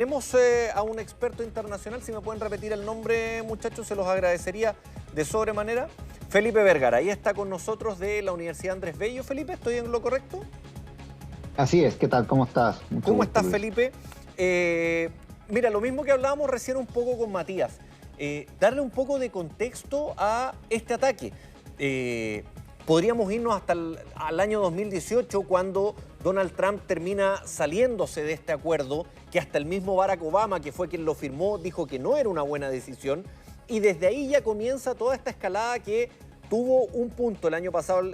Tenemos a un experto internacional, si me pueden repetir el nombre, muchachos, se los agradecería de sobremanera. Felipe Vergara, ahí está con nosotros de la Universidad Andrés Bello. Felipe, ¿estoy en lo correcto? Así es, ¿qué tal? ¿Cómo estás? Mucho ¿Cómo gusto, estás, Luis. Felipe? Mira, lo mismo que hablábamos recién un poco con Matías. Darle un poco de contexto a este ataque. Podríamos irnos hasta al año 2018, cuando Donald Trump termina saliéndose de este acuerdo, que hasta el mismo Barack Obama, que fue quien lo firmó, dijo que no era una buena decisión. Y desde ahí ya comienza toda esta escalada que tuvo un punto el año pasado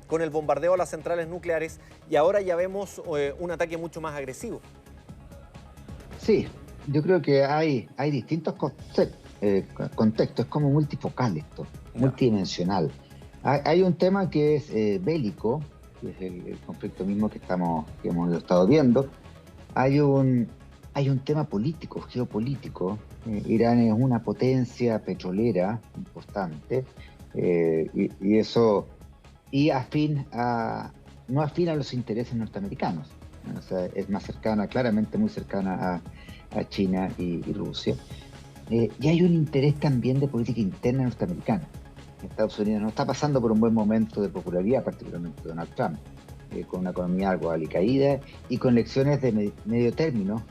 con el bombardeo a las centrales nucleares, y ahora ya vemos un ataque mucho más agresivo. Sí, yo creo que hay distintos contextos, es como multifocal esto, Ya. multidimensional. Hay un tema que es bélico, que es el conflicto mismo que hemos estado viendo. Hay un tema político, geopolítico. Irán es una potencia petrolera importante, y eso, no afín a los intereses norteamericanos, ¿no? O sea, es más cercana, claramente muy cercana a China y Rusia. Y hay un interés también de política interna norteamericana. Estados Unidos no está pasando por un buen momento de popularidad, particularmente Donald Trump, con una economía algo alicaída y con elecciones de medio término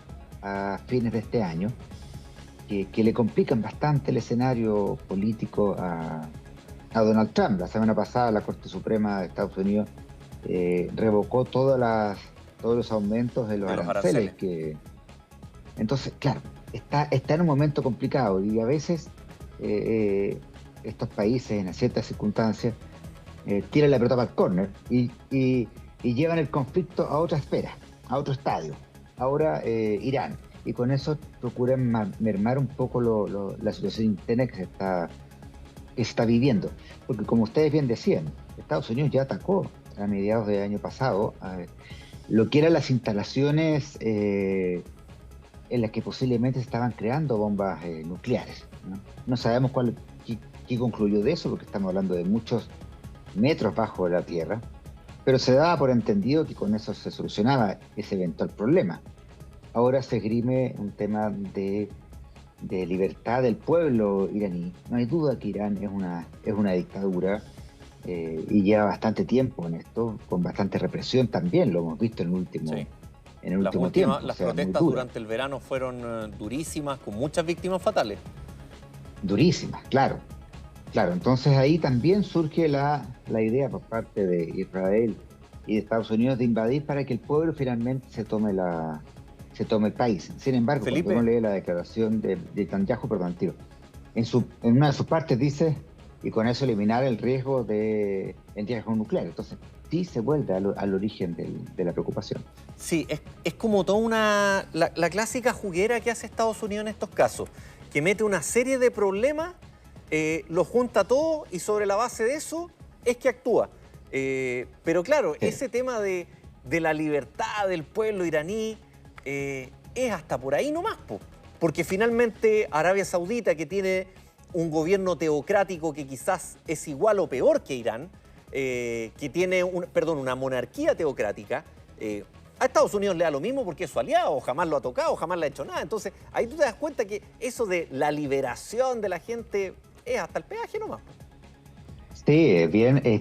a fines de este año, que le complican bastante el escenario político a Donald Trump. La semana pasada la Corte Suprema de Estados Unidos revocó todos los aumentos de los aranceles. Entonces, claro, está en un momento complicado, y a veces estos países en ciertas circunstancias tiran la pelota para el córner y llevan el conflicto a otra esfera, a otro estadio. Ahora Irán, y con eso procuran mermar un poco la situación interna que se está viviendo. Porque, como ustedes bien decían, Estados Unidos ya atacó a mediados del año pasado lo que eran las instalaciones en las que posiblemente se estaban creando bombas nucleares, ¿no? No sabemos qué concluyó de eso, porque estamos hablando de muchos metros bajo la tierra, pero se daba por entendido que con eso se solucionaba ese eventual problema. Ahora se esgrime un tema de libertad del pueblo iraní. No hay duda que Irán es una dictadura, y lleva bastante tiempo en esto, con bastante represión también, lo hemos visto Sí. en el último tiempo. Las O sea, muy protestas dura, durante el verano fueron durísimas, con muchas víctimas fatales. durísima, claro. Claro, entonces ahí también surge la idea por parte de Israel y de Estados Unidos de invadir para que el pueblo finalmente se tome el país. Sin embargo, cuando Felipe, uno lee la declaración de Netanyahu, perdón, tiro, en una de sus partes dice, y con eso eliminar el riesgo nuclear. Entonces, sí se vuelve al origen de la preocupación. sí, es como toda la clásica juguera que hace Estados Unidos en estos casos, que mete una serie de problemas, lo junta todo y sobre la base de eso es que actúa. Pero claro, Sí. ese tema de la libertad del pueblo iraní es hasta por ahí nomás, po. Porque finalmente Arabia Saudita, que tiene un gobierno teocrático que quizás es igual o peor que Irán, que tiene una monarquía teocrática, a Estados Unidos le da lo mismo porque es su aliado, jamás lo ha tocado, jamás le ha hecho nada. Entonces ahí tú te das cuenta que eso de la liberación de la gente es hasta el peaje nomás. Sí, es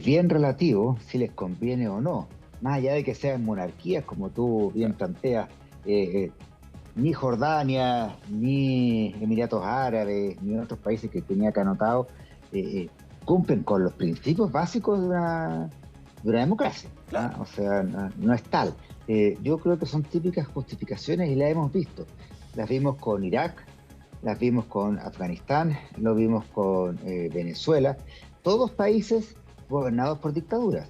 bien relativo si les conviene o no. Más allá de que sean monarquías, como tú bien Claro. planteas, ni Jordania, ni Emiratos Árabes, ni otros países que tenía acá anotado, cumplen con los principios básicos de una democracia, Claro. ¿ah? O sea, no es tal. Yo creo que son típicas justificaciones y las hemos visto. Las vimos con Irak, las vimos con Afganistán, lo vimos con Venezuela, todos países gobernados por dictaduras,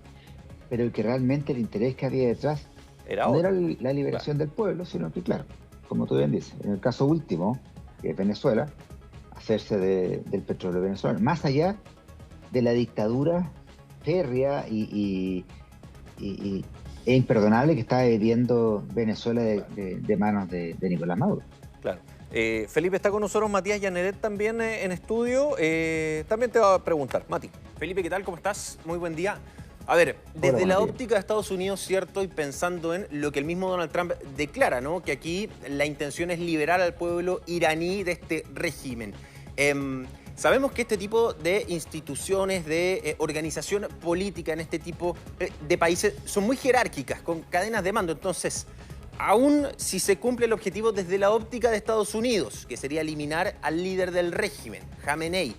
pero el que realmente el interés que había detrás Era no era otro. la Claro. liberación del pueblo, sino que, claro, como tú bien dices, en el caso último, que es Venezuela, hacerse del petróleo venezolano, más allá de la dictadura férrea e imperdonable que está viviendo Venezuela de manos de Nicolás Maduro. Claro. Felipe, está con nosotros Matías Llaneret también en estudio. También te va a preguntar, Mati. Felipe, ¿qué tal? ¿Cómo estás? Muy buen día. A ver, Hola, desde buenos la días. óptica de Estados Unidos, cierto, y pensando en lo que el mismo Donald Trump declara, ¿no? Que aquí la intención es liberar al pueblo iraní de este régimen. Sabemos que este tipo de instituciones, de organización política en este tipo de países son muy jerárquicas, con cadenas de mando. Entonces, aún si se cumple el objetivo desde la óptica de Estados Unidos, que sería eliminar al líder del régimen, Jamenei,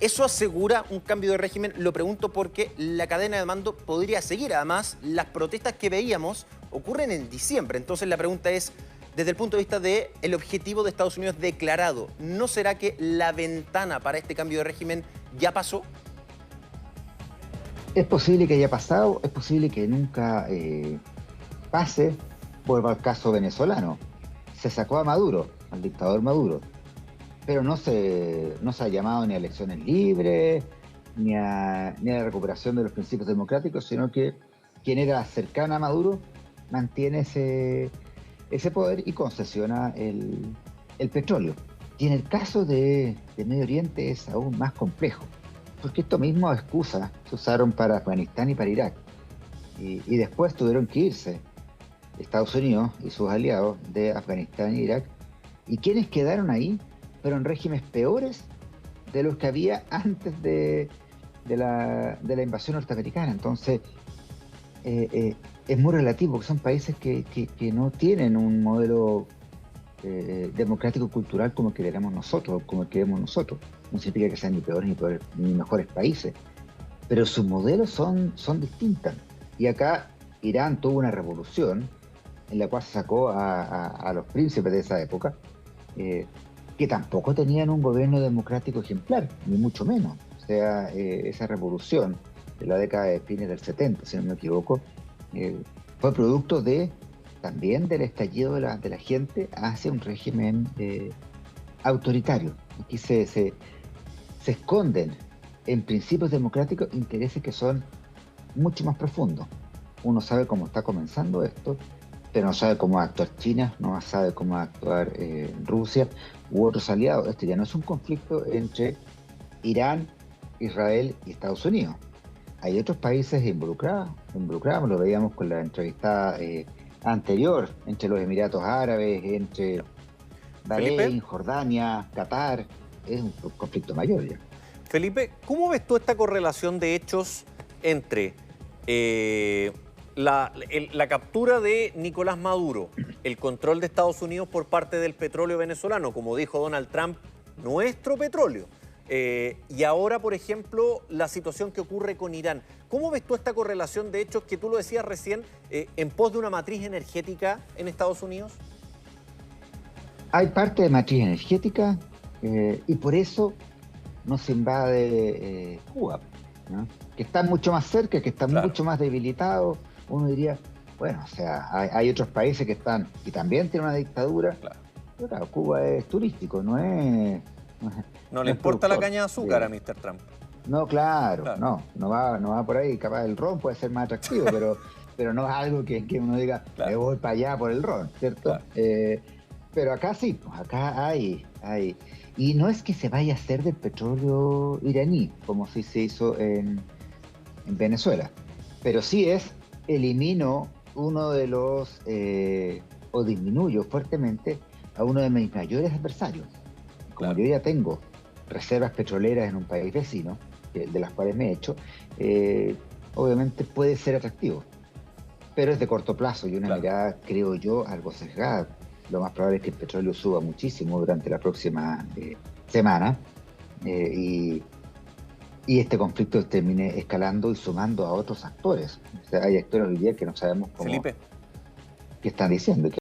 ¿eso asegura un cambio de régimen? Lo pregunto porque la cadena de mando podría seguir. Además, las protestas que veíamos ocurren en diciembre. Entonces la pregunta es, desde el punto de vista del objetivo de Estados Unidos declarado, ¿no será que la ventana para este cambio de régimen ya pasó? Es posible que haya pasado, es posible que nunca pase. Vuelvo al caso venezolano. Se sacó a Maduro, al dictador Maduro, pero no se ha llamado ni a elecciones libres, ni a la recuperación de los principios democráticos, sino que quien era cercano a Maduro mantiene ese poder y concesiona el petróleo. Y en el caso de Medio Oriente es aún más complejo, porque esto mismo excusas se usaron para Afganistán y para Irak, y después tuvieron que irse Estados Unidos y sus aliados de Afganistán y Irak, y quienes quedaron ahí fueron regímenes peores de los que había antes de la invasión norteamericana. Entonces, es muy relativo, que son países que no tienen un modelo democrático cultural como queremos nosotros, como queremos nosotros. No significa que sean ni peores ni mejores países, pero sus modelos son distintas. Y acá Irán tuvo una revolución en la cual se sacó a los príncipes de esa época, que tampoco tenían un gobierno democrático ejemplar, ni mucho menos. O sea, esa revolución de la década de fines del 70, si no me equivoco, fue producto también del estallido de la gente hacia un régimen autoritario. Aquí se esconden en principios democráticos intereses que son mucho más profundos. Uno sabe cómo está comenzando esto, pero no sabe cómo va a actuar China, no sabe cómo va a actuar Rusia u otros aliados. Este ya no es un conflicto entre Irán, Israel y Estados Unidos. Hay otros países involucrados, lo veíamos con la entrevista anterior, entre los Emiratos Árabes, entre Bahrein, Felipe, Jordania, Qatar. Es un conflicto mayor ya. Felipe, ¿cómo ves tú esta correlación de hechos entre la captura de Nicolás Maduro, el control de Estados Unidos por parte del petróleo venezolano, como dijo Donald Trump, nuestro petróleo? Y ahora, por ejemplo, la situación que ocurre con Irán. ¿Cómo ves tú esta correlación de hechos que tú lo decías recién en pos de una matriz energética en Estados Unidos? Hay parte de matriz energética y por eso no se invade Cuba, ¿no? Que está mucho más cerca, que está Claro. mucho más debilitado. Uno diría, bueno, o sea, hay otros países que están y también tienen una dictadura, Claro. pero claro, Cuba es turístico, no es, No le no es importa la productor. caña de azúcar a Mr. Trump. No, claro, Claro. no va por ahí. Capaz el ron puede ser más atractivo, pero no es algo que uno diga, Claro. me voy para allá por el ron, ¿cierto? Claro. Pero acá sí, pues acá hay. Y no es que se vaya a hacer del petróleo iraní, como sí se hizo en Venezuela, pero sí elimino uno de los, o disminuyo fuertemente a uno de mis mayores adversarios. Como Claro. yo ya tengo reservas petroleras en un país vecino, de las cuales me he hecho, obviamente puede ser atractivo, pero es de corto plazo y una Claro. mirada, creo yo, algo sesgada. Lo más probable es que el petróleo suba muchísimo durante la próxima semana y este conflicto termine escalando y sumando a otros actores. O sea, hay actores hoy día que no sabemos cómo, Felipe. qué están diciendo.